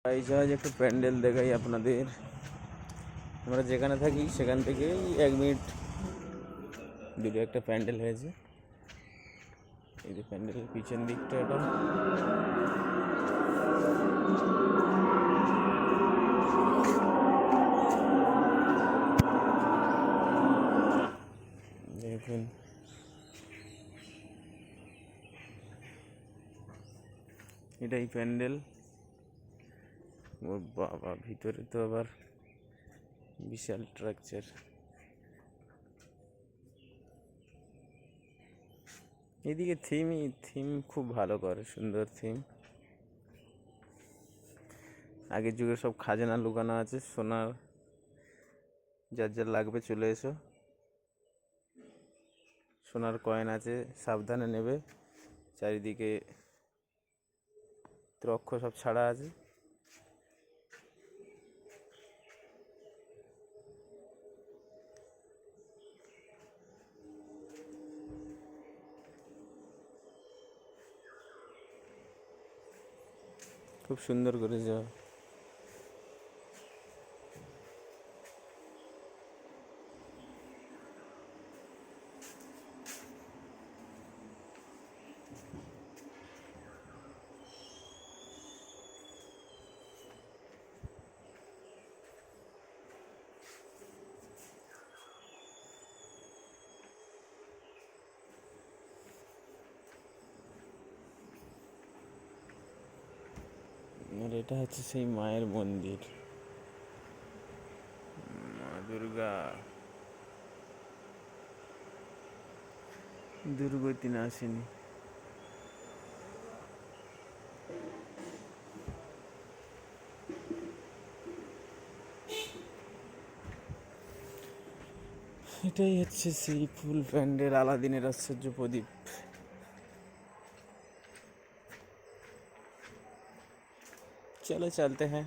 Guys আজ একটু প্যান্ডেল দেখাই আপনাদের। আমরা যেখানে থাকি সেখান থেকে 1 মিনিট দূরে একটা প্যান্ডেল হয়েছে। এই যে প্যান্ডেলের পিছন দিকটা এটা দেখুন, এটাই প্যান্ডেল। ওর বাবা, ভিতরে তো আবার বিশাল স্ট্রাকচার। এদিকে থিম খুব ভালো করে, সুন্দর থিম। আগের যুগে সব খাজানা লুকানো আছে, সোনার যার যার লাগবে চলে এসো। সোনার কয়েন আছে, সাবধানে নেবে। চারিদিকে ত্রক্ষ সব ছাড়া আছে। খুব সুন্দর করে যাওয়া। আর এটা হচ্ছে সেই মায়ের মন্দির, মা দুর্গা, দুর্গতি নাসিনী। এটাই হচ্ছে সেই ফুল প্যান্ডেল, আলাদিনের আশ্চর্য প্রদীপ। चलो चलते हैं।